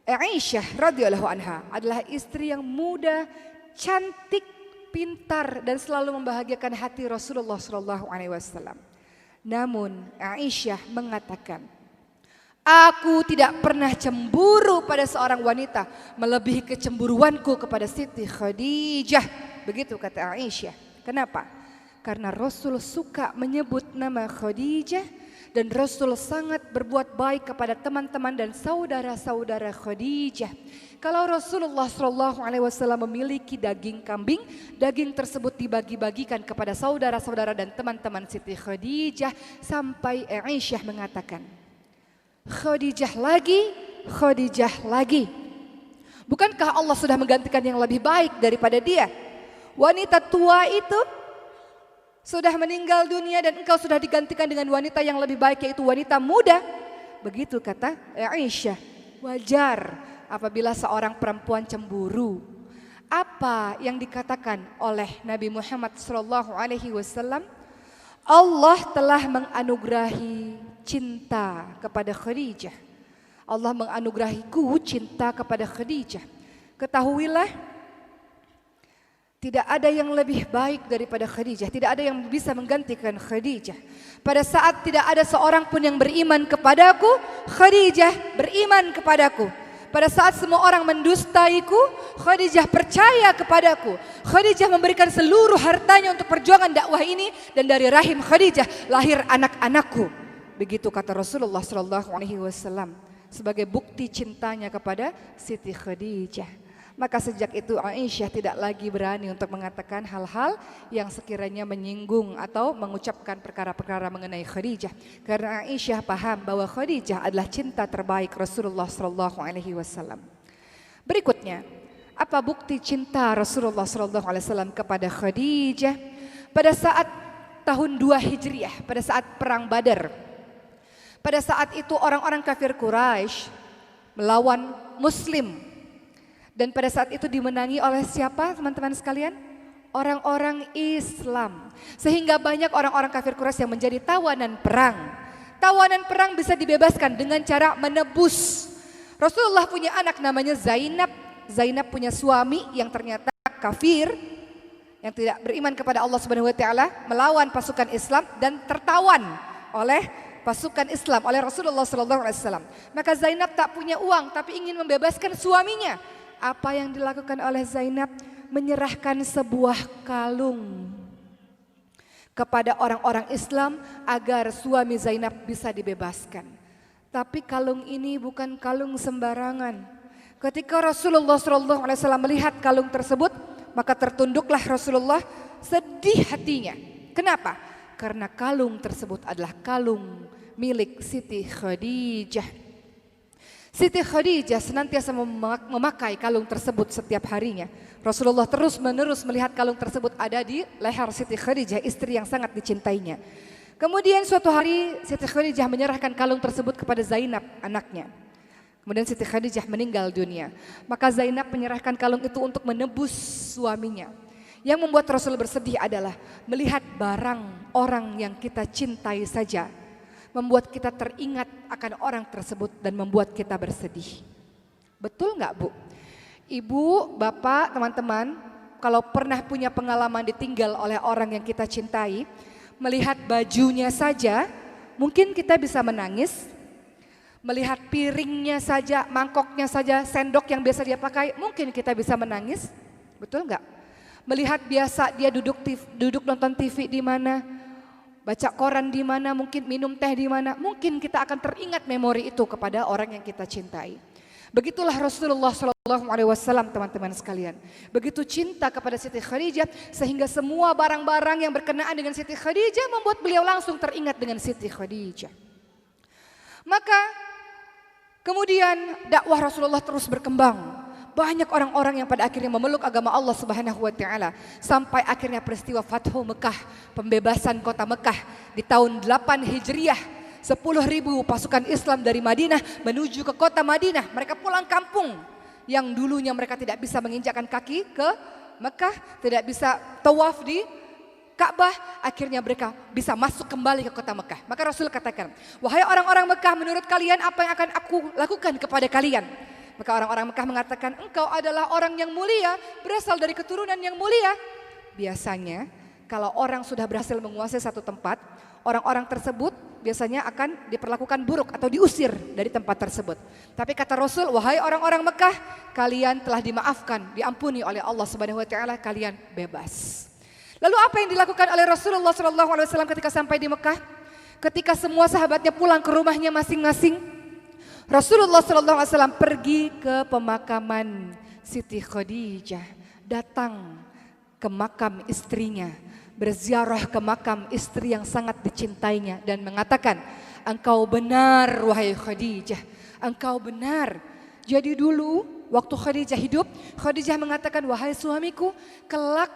Aisyah radhiyallahu anha adalah istri yang muda, cantik, pintar dan selalu membahagiakan hati Rasulullah sallallahu alaihi wasallam. Namun Aisyah mengatakan, aku tidak pernah cemburu pada seorang wanita melebihi kecemburuanku kepada Siti Khadijah. Begitu kata Aisyah. Kenapa? Karena Rasul suka menyebut nama Khadijah dan Rasul sangat berbuat baik kepada teman-teman dan saudara-saudara Khadijah. Kalau Rasulullah SAW memiliki daging kambing, daging tersebut dibagi-bagikan kepada saudara-saudara dan teman-teman Siti Khadijah sampai Aisyah mengatakan, Khadijah lagi, Khadijah lagi. Bukankah Allah sudah menggantikan yang lebih baik daripada dia? Wanita tua itu sudah meninggal dunia dan engkau sudah digantikan dengan wanita yang lebih baik, yaitu wanita muda. Begitu kata Aisyah. Wajar apabila seorang perempuan cemburu. Apa yang dikatakan oleh Nabi Muhammad SAW? Allah telah menganugerahi cinta kepada Khadijah. Allah menganugerahiku cinta kepada Khadijah. Ketahuilah, tidak ada yang lebih baik daripada Khadijah. Tidak ada yang bisa menggantikan Khadijah. Pada saat tidak ada seorang pun yang beriman kepadaku, Khadijah beriman kepadaku. Pada saat semua orang mendustaiku, Khadijah percaya kepadaku. Khadijah memberikan seluruh hartanya untuk perjuangan dakwah ini, dan dari rahim Khadijah lahir anak-anakku. Begitu kata Rasulullah SAW sebagai bukti cintanya kepada Siti Khadijah. Maka sejak itu Aisyah tidak lagi berani untuk mengatakan hal-hal yang sekiranya menyinggung atau mengucapkan perkara-perkara mengenai Khadijah. Karena Aisyah paham bahwa Khadijah adalah cinta terbaik Rasulullah SAW. Berikutnya, apa bukti cinta Rasulullah SAW kepada Khadijah? Pada saat tahun 2 Hijriah, pada saat perang Badar. Pada saat itu orang-orang kafir Quraisy melawan Muslim. Dan pada saat itu dimenangi oleh siapa teman-teman sekalian? Orang-orang Islam. Sehingga banyak orang-orang kafir Quraisy yang menjadi tawanan perang. Tawanan perang bisa dibebaskan dengan cara menebus. Rasulullah punya anak namanya Zainab. Zainab punya suami yang ternyata kafir, yang tidak beriman kepada Allah Subhanahu wa taala, melawan pasukan Islam dan tertawan oleh pasukan Islam, oleh Rasulullah SAW. Maka Zainab tak punya uang tapi ingin membebaskan suaminya. Apa yang dilakukan oleh Zainab? Menyerahkan sebuah kalung kepada orang-orang Islam agar suami Zainab bisa dibebaskan. Tapi kalung ini bukan kalung sembarangan. Ketika Rasulullah SAW melihat kalung tersebut, maka tertunduklah Rasulullah, sedih hatinya. Kenapa? Karena kalung tersebut adalah kalung milik Siti Khadijah. Siti Khadijah senantiasa memakai kalung tersebut setiap harinya. Rasulullah terus-menerus melihat kalung tersebut ada di leher Siti Khadijah, istri yang sangat dicintainya. Kemudian suatu hari Siti Khadijah menyerahkan kalung tersebut kepada Zainab, anaknya. Kemudian Siti Khadijah meninggal dunia. Maka Zainab menyerahkan kalung itu untuk menebus suaminya. Yang membuat Rasul bersedih adalah melihat barang orang yang kita cintai saja membuat kita teringat akan orang tersebut dan membuat kita bersedih. Betul nggak Bu? Ibu, bapak, teman-teman, kalau pernah punya pengalaman ditinggal oleh orang yang kita cintai, melihat bajunya saja, mungkin kita bisa menangis. Melihat piringnya saja, mangkoknya saja, sendok yang biasa dia pakai, mungkin kita bisa menangis. Betul nggak? Melihat biasa dia duduk nonton TV di mana, baca koran di mana, mungkin minum teh di mana, mungkin kita akan teringat memori itu kepada orang yang kita cintai. Begitulah Rasulullah SAW, teman-teman sekalian. Begitu cinta kepada Siti Khadijah sehingga semua barang-barang yang berkenaan dengan Siti Khadijah membuat beliau langsung teringat dengan Siti Khadijah. Maka kemudian dakwah Rasulullah terus berkembang. Banyak orang-orang yang pada akhirnya memeluk agama Allah Subhanahu wa taala sampai akhirnya peristiwa Fathu Mekah, pembebasan kota Mekah di tahun 8 Hijriah. 10.000 pasukan Islam dari Madinah menuju ke kota Madinah. Mereka pulang kampung yang dulunya mereka tidak bisa menginjakkan kaki ke Mekah, tidak bisa tawaf di Ka'bah, akhirnya mereka bisa masuk kembali ke kota Mekah. Maka Rasul katakan, wahai orang-orang Mekah, menurut kalian apa yang akan aku lakukan kepada kalian? Maka orang-orang Mekah mengatakan, engkau adalah orang yang mulia, berasal dari keturunan yang mulia. Biasanya kalau orang sudah berhasil menguasai satu tempat, orang-orang tersebut biasanya akan diperlakukan buruk atau diusir dari tempat tersebut. Tapi kata Rasul, wahai orang-orang Mekah, kalian telah dimaafkan, diampuni oleh Allah Subhanahu wa taala, kalian bebas. Lalu apa yang dilakukan oleh Rasulullah SAW ketika sampai di Mekah? Ketika semua sahabatnya pulang ke rumahnya masing-masing, Rasulullah SAW pergi ke pemakaman Siti Khadijah, datang ke makam istrinya, berziarah ke makam istri yang sangat dicintainya dan mengatakan, engkau benar wahai Khadijah, engkau benar. Jadi dulu waktu Khadijah hidup, Khadijah mengatakan, wahai suamiku, kelak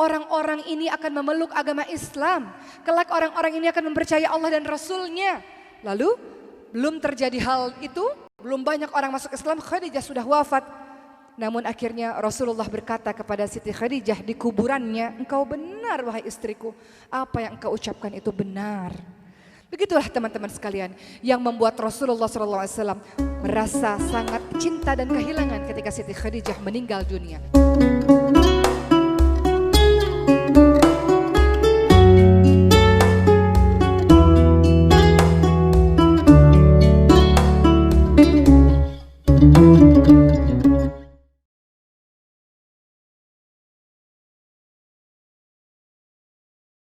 orang-orang ini akan memeluk agama Islam, kelak orang-orang ini akan mempercayai Allah dan Rasulnya. Lalu belum terjadi hal itu, belum banyak orang masuk Islam, Khadijah sudah wafat. Namun akhirnya Rasulullah berkata kepada Siti Khadijah di kuburannya, engkau benar wahai istriku, apa yang engkau ucapkan itu benar. Begitulah teman-teman sekalian yang membuat Rasulullah SAW merasa sangat cinta dan kehilangan ketika Siti Khadijah meninggal dunia.